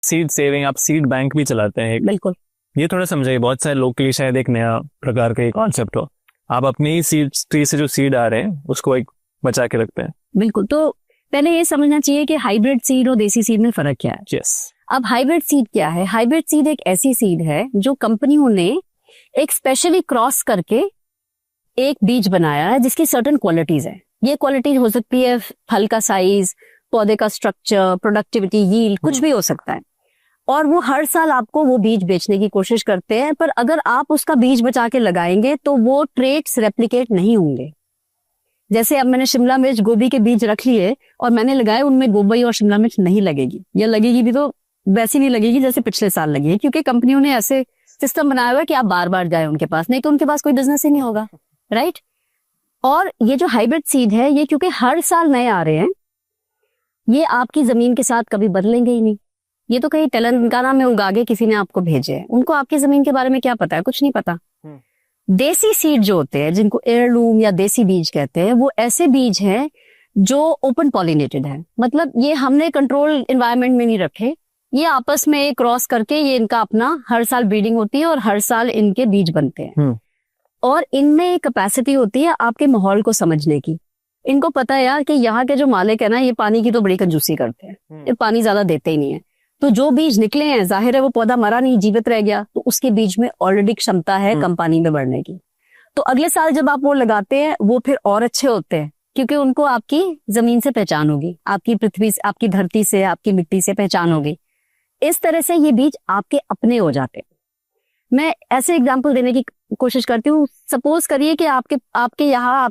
Seed saving, आप seed bank भी चलाते हैं। बिल्कुल, ये थोड़ा समझाइए। बहुत सारे लोग के लिए शायद एक नया प्रकार का कॉन्सेप्ट हो। आप अपनी सीड ट्री से जो सीड आ रहे हैं उसको एक बचा के रखते हैं। बिल्कुल। तो पहले ये समझना चाहिए कि हाइब्रिड सीड और देसी सीड में फर्क क्या है। यस। अब हाइब्रिड सीड क्या है? हाइब्रिड सीड एक ऐसी सीड है जो कंपनियों ने एक स्पेशली क्रॉस करके एक बीज बनाया है जिसकी सर्टेन क्वालिटीज है। ये क्वालिटीज हो सकती है फल का साइज, पौधे का स्ट्रक्चर, प्रोडक्टिविटी, यील्ड, कुछ भी हो सकता है। और वो हर साल आपको वो बीज बेचने की कोशिश करते हैं, पर अगर आप उसका बीज बचा के लगाएंगे तो वो ट्रेट्स रेप्लिकेट नहीं होंगे। जैसे अब मैंने शिमला मिर्च, गोभी के बीज रख लिए और मैंने लगाए, उनमें गोभी और शिमला मिर्च नहीं लगेगी, या लगेगी भी तो वैसी नहीं लगेगी जैसे पिछले साल लगी है, क्योंकि कंपनियों ने ऐसे सिस्टम बनाया हुआ है कि आप बार बार जाए उनके पास, नहीं तो उनके पास कोई बिजनेस ही नहीं होगा, राइट। और ये जो हाइब्रिड सीड है, ये क्योंकि हर साल नए आ रहे हैं, ये आपकी जमीन के साथ कभी बदलेंगे ही नहीं। ये तो कहीं तेलंगाना में उगा के किसी ने आपको भेजे हैं, उनको आपकी जमीन के बारे में क्या पता है? कुछ नहीं पता। देसी सीड जो होते हैं, जिनको एयरलूम या देसी बीज कहते हैं, वो ऐसे बीज हैं जो ओपन पॉलिनेटेड है। मतलब ये हमने कंट्रोल एनवायरनमेंट में नहीं रखे, ये आपस में क्रॉस करके ये इनका अपना हर साल ब्रीडिंग होती है और हर साल इनके बीज बनते हैं। और इनमें एक कैपेसिटी होती है आपके माहौल को समझने की। इनको पता है यार कि यहाँ के जो मालिक है ना, ये पानी की तो बड़ी कंजूसी करते हैं, ये पानी ज्यादा देते ही नहीं है। तो जो बीज निकले हैं, जाहिर है वो पौधा मरा नहीं, जीवित रह गया, तो उसके बीज में ऑलरेडी क्षमता है कम पानी में बढ़ने की। तो अगले साल जब आप वो लगाते हैं, वो फिर और अच्छे होते हैं, क्योंकि उनको आपकी जमीन से पहचान होगी, आपकी पृथ्वी से, आपकी धरती से, आपकी मिट्टी से पहचान होगी। इस तरह से ये बीज आपके अपने हो जाते हैं। मैं ऐसे एग्जाम्पल देने की कोशिश करती हूँ। सपोज करिए कि आपके यहाँ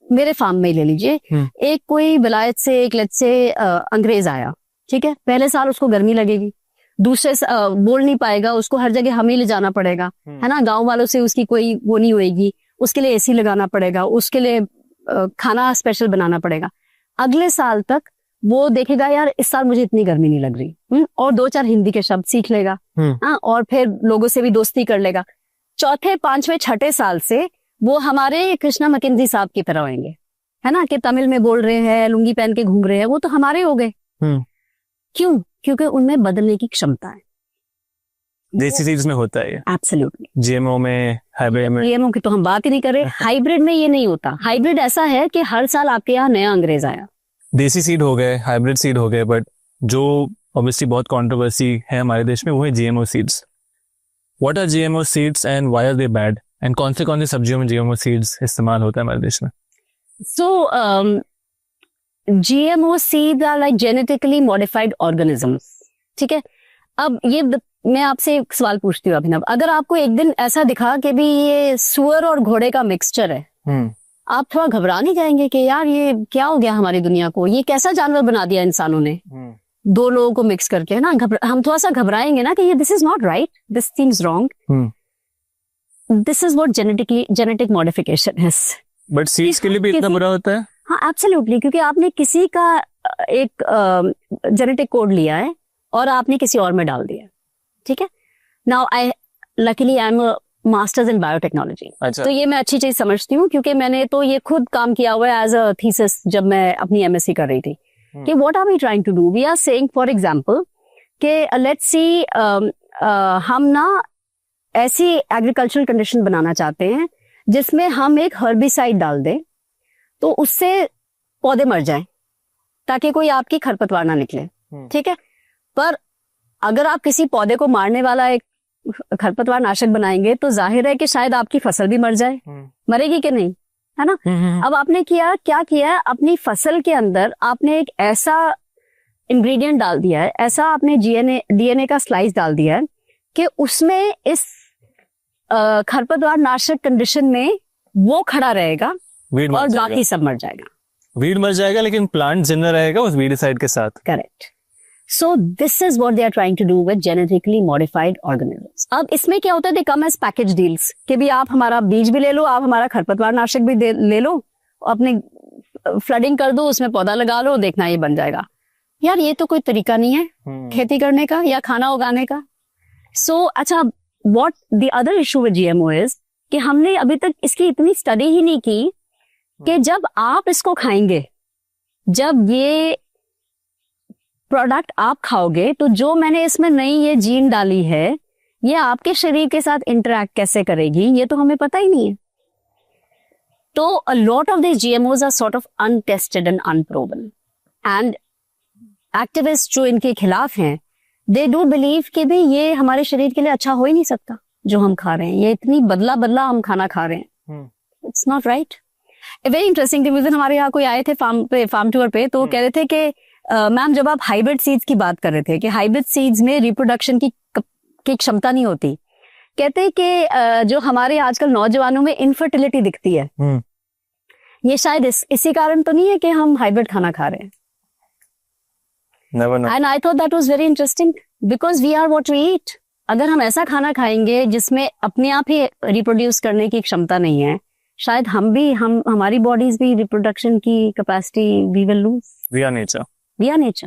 मेरे फार्म में ले लीजिए, एक कोई विलायत से, एक लेट से अंग्रेज आया, ठीक है। पहले साल उसको गर्मी लगेगी, दूसरे बोल नहीं पाएगा, उसको हर जगह हमें ले जाना पड़ेगा, है ना। गांव वालों से उसकी कोई वो नहीं होएगी, उसके लिए एसी लगाना पड़ेगा, उसके लिए खाना स्पेशल बनाना पड़ेगा। अगले साल तक वो देखेगा यार इस साल मुझे इतनी गर्मी नहीं लग रही, और 2-4 हिंदी के शब्द सीख लेगा, और फिर लोगों से भी दोस्ती कर लेगा। चौथे, 5वें, 6ठे साल से वो हमारे कृष्णा मैकेंजी साहब की तरह होंगे, है ना, कि तमिल में बोल रहे हैं, लुंगी पहन के घूम रहे हैं, वो तो हमारे हो गए। क्यों? क्योंकि उनमें बदलने की क्षमता है। देसी सीड्स में होता है। एब्सोल्युटली। जीएमओ में, हाइब्रिड में, जीएमओ की तो हम बात ही नहीं कर रहे। हाइब्रिड में ये नहीं होता। हाइब्रिड ऐसा है कि हर साल आपके यहाँ नया अंग्रेज आया। देसी सीड हो गए, हाइब्रिड सीड हो गए, बट जो ऑब्वियसली बहुत कंट्रोवर्सी है हमारे देश में वो है GMO seeds. What are GMO seeds and why are they bad? And कौन से सब्जियों में जीएमओ सीड्स इस्तेमाल होता है हमारे देश में? सो GMO seeds are like genetically modified organisms, ठीक है। अब ये मैं आपसे एक सवाल पूछती हूँ अभिनव, अगर आपको एक दिन ऐसा दिखा कि भी ये सुअर और घोड़े का मिक्सचर है, आप थोड़ा घबरा नहीं जाएंगे कि यार ये क्या हो गया हमारी दुनिया को, ये कैसा जानवर बना दिया इंसानों ने, 2 लोगों को मिक्स करके, है ना। हम थोड़ा सा घबराएंगे ना कि ये this is not right, this seems wrong. This is what genetic modification है। बट सीड्स के लिए भी इतना बुरा होता है? हाँ, एब्सोल्युटली, क्योंकि आपने किसी का एक जेनेटिक कोड लिया है और आपने किसी और में डाल दिया, ठीक है। Now luckily I am a masters in biotechnology, तो ये मैं अच्छी चीज समझती हूँ, क्योंकि मैंने तो ये खुद काम किया हुआ है एज अ थीसिस जब मैं अपनी MSc कर रही थी, कि what are we trying to do. We are saying for example कि लेट्स सी हम ना ऐसी एग्रीकल्चरल कंडीशन बनाना चाहते हैं जिसमें हम एक हर्बिसाइड डाल दें तो उससे पौधे मर जाएं, ताकि कोई आपकी खरपतवार ना निकले, ठीक है। पर अगर आप किसी पौधे को मारने वाला एक खरपतवार नाशक बनाएंगे तो जाहिर है कि शायद आपकी फसल भी मर जाए, मरेगी कि नहीं, है ना। अब आपने क्या किया, अपनी फसल के अंदर आपने एक ऐसा इंग्रेडिएंट डाल दिया है, ऐसा आपने DNA का स्लाइस डाल दिया है कि उसमें इस खरपतवार नाशक कंडीशन में वो खड़ा रहेगा और बाकी सब मर जाएगा। वीड मर जाएगा लेकिन प्लांट जिंदा रहेगा उस वीडिसाइड के साथ। Correct. So this is what they are trying to do with genetically modified organisms. अब इसमें क्या होता है, they come as package deals, कि भी आप हमारा बीज भी ले लो, आप हमारा खरपतवार नाशक भी ले लो, अपने फ्लडिंग कर दो, उसमें पौधा लगा लो, देखना ये बन जाएगा। यार ये तो कोई तरीका नहीं है खेती करने का या खाना उगाने का। सो अच्छा, what the other issue with GMO is कि हमने अभी तक इसकी इतनी स्टडी ही नहीं की कि जब आप इसको खाएंगे, जब ये प्रोडक्ट आप खाओगे तो जो मैंने इसमें नई ये जीन डाली है ये आपके शरीर के साथ इंटरेक्ट कैसे करेगी ये तो हमें पता ही नहीं है. तो a lot of these GMOs are sort of untested and unproven. And activists जो इनके खिलाफ हैं, they do believe कि भी ये हमारे शरीर के लिए अच्छा हो ही नहीं सकता जो हम खा रहे हैं. ये इतनी बदला हम खाना खा रहे हैं. It's not right. A very interesting thing, उस दिन हमारे यहाँ कोई आए थे फार्म टूर पे, तो कह रहे थे कि मैम जब आप हाइब्रिड सीड्स की बात कर रहे थे कि हाइब्रिड सीड्स में रिप्रोडक्शन की क्षमता नहीं होती. कहते कि जो हमारे आजकल नौजवानों में इनफर्टिलिटी दिखती है, ये शायद इसी कारण तो नहीं है कि हम हाइब्रिड खाना खा रहे हैं. Never know. And I thought that was very interesting because we are what we eat. अगर हम ऐसा खाना खाएंगे जिसमें अपने आप ही रिप्रोड्यूस करने की क्षमता नहीं है, शायद हमारी बॉडीज भी रिप्रोडक्शन की capacity we will lose. We are nature. We are nature.